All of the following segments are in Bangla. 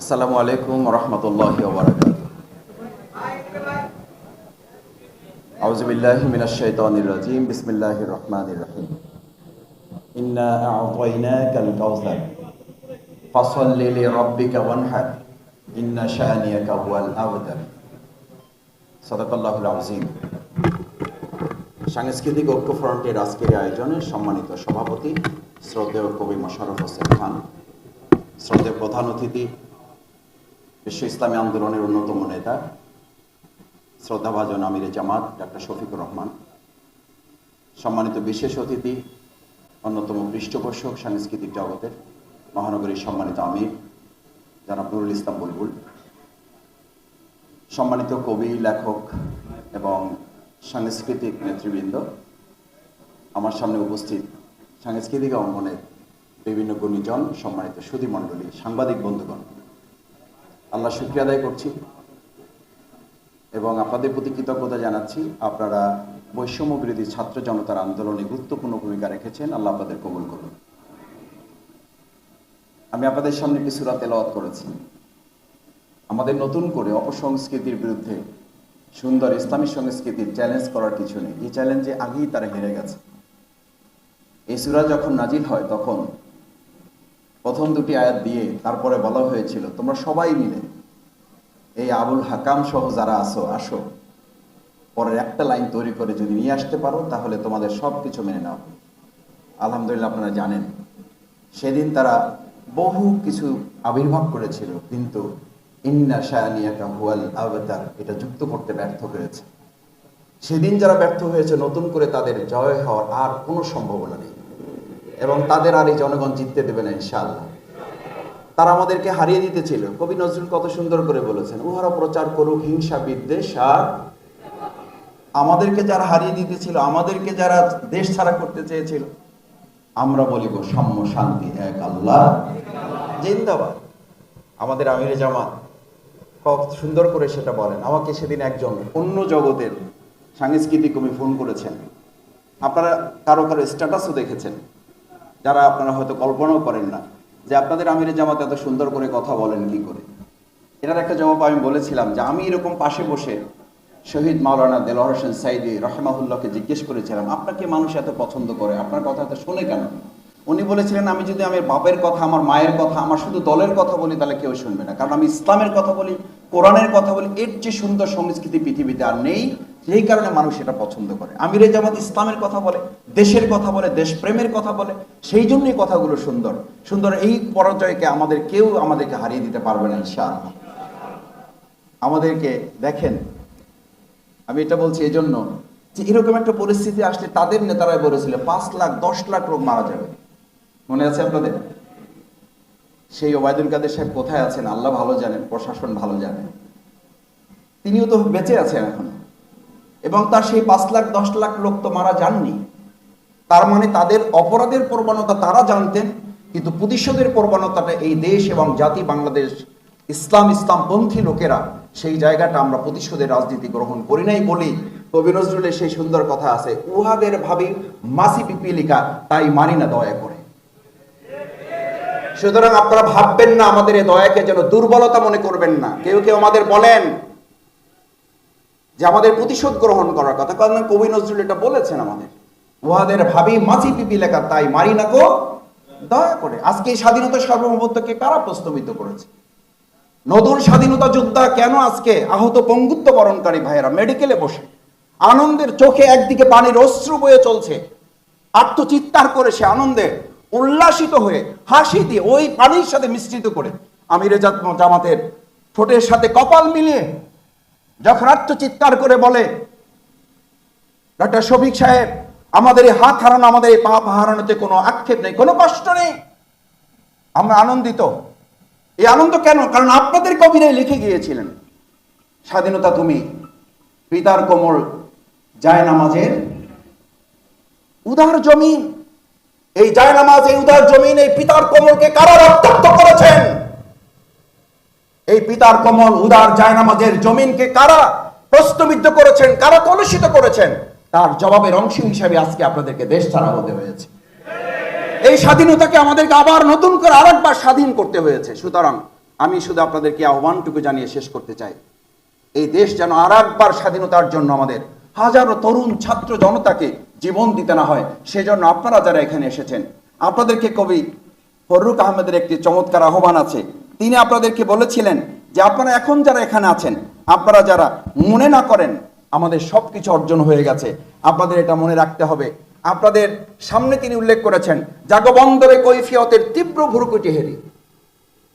আসসালামু আলাইকুম ওয়া রাহমাতুল্লাহি ওয়া বারাকাতুহু। আউযু বিল্লাহি মিনাশ শাইতানির রাজীম। বিসমিল্লাহির রহমানির রহিম। ইন্না আ'তাইনাকাল কাউসার ফাসাল্লি লিরাব্বিকা ওয়ানহার ইন্না শানিয়াকা হুয়াল আবতার। সাদাকাল্লাহুল আযীম। সাংস্কৃতিক ঐক্য ফ্রন্টের আজকের আয়োজনে সম্মানিত সভাপতি শ্রদ্ধেয় কবি মোশাররফ হোসেন খান, শ্রদ্ধেয় প্রধান অতিথি বিশ্ব ইসলামী আন্দোলনের অন্যতম নেতা শ্রদ্ধাভাজন আমিরে জামাত ডাক্তার শফিকুর রহমান, সম্মানিত বিশেষ অতিথি অন্যতম পৃষ্ঠপোষক সাংস্কৃতিক জগতের মহানগরীর সম্মানিত আমির জনাব নুরুল ইসলাম বুলবুল, সম্মানিত কবি, লেখক এবং সাংস্কৃতিক নেতৃবৃন্দ, আমার সামনে উপস্থিত সাংস্কৃতিক অঙ্গনের বিভিন্ন গুণীজন, সম্মানিত সুধীমণ্ডলী, সাংবাদিক বন্ধুগণ, আল্লাহ শুকরিয়া আদায় করছি এবং আপনাদের প্রতি কৃতজ্ঞতা জানাচ্ছি। আপনারা বৈষম্য বিরোধী ছাত্র জনতার আন্দোলনে গুরুত্বপূর্ণ ভূমিকা রেখেছেন। আল্লাহ আপনাদের কবুল করুন। আমি আপনাদের সামনে একটি সূরা তেলাওয়াত করেছি। আমাদের নতুন করে অপসংস্কৃতির বিরুদ্ধে সুন্দর ইসলামী সংস্কৃতির চ্যালেঞ্জ করার কিছু নেই। এই চ্যালেঞ্জে আগেই তারা হেরে গেছে। এই সূরা যখন নাজিল হয় তখন প্রথম দুটি আয়াত দিয়ে তারপরে বলা হয়েছিল, তোমরা সবাই মিলে এই আবুল হাকাম সহ যারা আসো, পরের একটা লাইন তৈরি করে যদি নিয়ে আসতে পারো তাহলে তোমাদের সব কিছু মেনে নাও। আলহামদুলিল্লাহ, আপনারা জানেন সেদিন তারা বহু কিছু আবির্ভাব করেছিল, কিন্তু ইন্না শানিয়াকা হুয়াল আবতার এটা যুক্ত করতে ব্যর্থ হয়েছে। সেদিন যারা ব্যর্থ হয়েছে, নতুন করে তাদের জয় হওয়ার আর কোনো সম্ভাবনা নেই এবং তাদের আর এই জনগণ জিততে দেবে না ইনশাআল্লাহ। তারা আমাদেরকে হারিয়ে দিতেছিল। কবি নজরুল কত সুন্দর করে বলেছেন, উহারা প্রচার করুক হিংসা বিদ্বেষ আর। আমাদেরকে যারা হারিয়ে দিতেছিল, আমাদেরকে যারা দেশ ছাড়া করতে চেয়েছিল, আমরা বলিব সাম্য শান্তি এক আল্লাহ জিন্দাবাদ। আমাদের আমিরে জামাত কত সুন্দর করে সেটা বলেন। আমাকে সেদিন একজন অন্য জগতের সাংস্কৃতিক কবি ফোন করেছেন। আপনারা কারো কারো স্ট্যাটাসও দেখেছেন, যারা আপনারা হয়তো কল্পনাও করেন না যে আপনাদের আমিরে জামাত এত সুন্দর করে কথা বলেন কি করে। এটার একটা জবাব আমি বলেছিলাম যে আমি এরকম পাশে বসে শহীদ মাওলানা দেলোয়ার হোসেন সাইদি রাহিমাহুল্লাহকে জিজ্ঞেস করেছিলাম, আপনাকে মানুষ এত পছন্দ করে, আপনার কথা এত শোনে কেন? উনি বলেছিলেন, আমি যদি আমার বাপের কথা, আমার মায়ের কথা, আমার শুধু দলের কথা বলি তাহলে কেউ শুনবে না, কারণ আমি ইসলামের কথা বলি, কোরআনের কথা বলি। এর যে সুন্দর সংস্কৃতি পৃথিবীতে আর নেই, সেই কারণে মানুষ এটা পছন্দ করে। আমিরে জামাত ইসলামের কথা বলে, দেশের কথা বলে, দেশপ্রেমের কথা বলে, সেই জন্যই কথাগুলো সুন্দর সুন্দর। এই পরাজয়কে আমাদেরকে হারিয়ে দিতে পারবে না ইনশাআল্লাহ। আমাদেরকে দেখেন, আমি এটা বলছি এই জন্য যে এরকম একটা পরিস্থিতি আসলে তাদের নেতারাই বলেছিল 5 লাখ 10 লাখ লোক মারা যাবে। মনে আছে আপনাদের? সেই ওবায়দুল কাদের সাহেব কোথায় আছেন আল্লাহ ভালো জানেন, প্রশাসন ভালো জানেন। তিনিও তো বেঁচে আছেন এখন, এবং তার সেই 5 লাখ 10 লাখ লোক তো মারা যাননি। তার মানে তাদের অপরাধের প্রবণতা তারা জানতেন, কিন্তু প্রতিশোধের প্রবণতাটা এই দেশ এবং জাতি বাংলাদেশ ইসলামপন্থী লোকেরা, সেই জায়গাটা আমরা প্রতিশোধের রাজনীতি গ্রহণ করি নাই বলি কবি নজরুলের সেই সুন্দর কথা আছে, উহাদের ভাবি মাসি পিপিলিকা তাই মারি না দয়া করে। সুতরাং আপনারা ভাববেন না আমাদের এই দয়াকে যেন দুর্বলতা মনে করবেন না। কেউ কেউ আমাদের বলেন যে আমাদের প্রতিশোধ গ্রহণ করার কথা, কারণ কবি নজরুল এটা বলেছেন আমাদের, উহাদের ভাবি মাছি পিপিলিকা তাই মারি না কো দয়া করে। আজকে এই স্বাধীনতা সার্বভৌমত্বকে কারা প্রস্তাবিত করেছে? নতুন স্বাধীনতা যোদ্ধা কেন আজকে আহত পঙ্গুত্ব বরণকারী ভাইয়েরা মেডিকেলে বসে আনন্দের চোখে একদিকে পানির অশ্রু বয়ে চলছে, আত্মচিৎকার করে সে আনন্দে উল্লাসিত হয়ে হাসি দিয়ে ওই পানির সাথে মিশ্রিত করে আমিরে জামাতের ঠোঁটের সাথে কপাল মিলিয়ে যখন আত্মচিৎকার করে বলে, ডক্টর শফিক সাহেব, আমাদের এই হাত হারানো, আমাদের এই পা হারানোতে কোনো আক্ষেপ নেই, কোনো কষ্ট নেই, আমরা আনন্দিত। এই আনন্দ কেন? কারণ আপনাদের কবিরাই লিখে গিয়েছিলেন, স্বাধীনতা তুমি পিতার কোমল জায়নামাজের উদার জমিন। এই জায়নামাজ, এই উদার জমিন, এই পিতার কোমলকে কারা রক্তাক্ত করেছেন? এই পিতার কোমল উদার জায়নামাজের জমিনকে কারা প্রশ্নবিদ্ধ করেছেন, কারা কলুষিত করেছেন? তার জবাবের অংশ হিসাবে আজকে আপনাদেরকে দেশ ছাড়া হতে হয়েছে। এই স্বাধীনতাকে আমাদেরকে আবার নতুন করে আরেকবার স্বাধীন করতে হয়েছে। সুতরাং আমি শুধু আপনাদেরকে আহ্বানটুকু জানিয়ে শেষ করতে চাই, এই দেশ যেন আর একবার স্বাধীনতার জন্য আমাদের হাজারো তরুণ ছাত্র জনতাকে জীবন দিতে না হয়, সেজন্য আপনারা যারা এখানে এসেছেন, আপনাদেরকে কবি ফররুখ আহমেদের একটি চমৎকার আহ্বান আছে। তিনি আপনাদেরকে বলেছিলেন যে আপনারা এখন যারা এখানে আছেন, আপনারা যারা মনে না করেন আমাদের সবকিছু অর্জন হয়ে গেছে, আপনাদের এটা মনে রাখতে হবে। আপনাদের সামনে তিনি উল্লেখ করেছেন, জাগো বন্দরে কৈফিয়তের তীব্র ভুরুকুটি হেরি।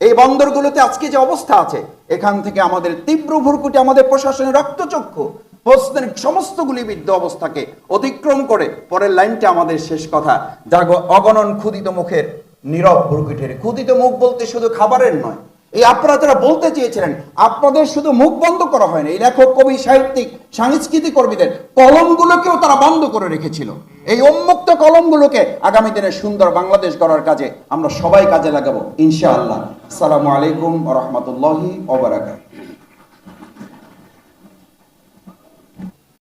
এই বন্দরগুলোতে আজকে যে অবস্থা আছে, এখান থেকে আমাদের তীব্র ভুরকুটি, আমাদের প্রশাসনের রক্তচক্ষু প্রশ্নের সমস্ত গুলিবিদ্ধ অবস্থাকে অতিক্রম করে পরের লাইনটা আমাদের শেষ কথা, জাগো অগণন ক্ষুদিত মুখের নীরব ভুরকুটির। ক্ষুদিত মুখ বলতে শুধু খাবারের নয়, এই আপনারা যারা বলতে চেয়েছিলেন, আপনাদের শুধু মুখ বন্ধ করা হয়নি, এই লেখক, কবি, সাহিত্যিক, সাংস্কৃতিক কর্মীদের কলমগুলোকেও তারা বন্ধ করে রেখেছিল। এই উন্মুক্ত কলমগুলোকে আগামী দিনে সুন্দর বাংলাদেশ গড়ার কাজে আমরা সবাই কাজে লাগাবো ইনশাআল্লাহ। আসসালামু আলাইকুম ওয়া রাহমাতুল্লাহি ওয়া বারাকাতুহু।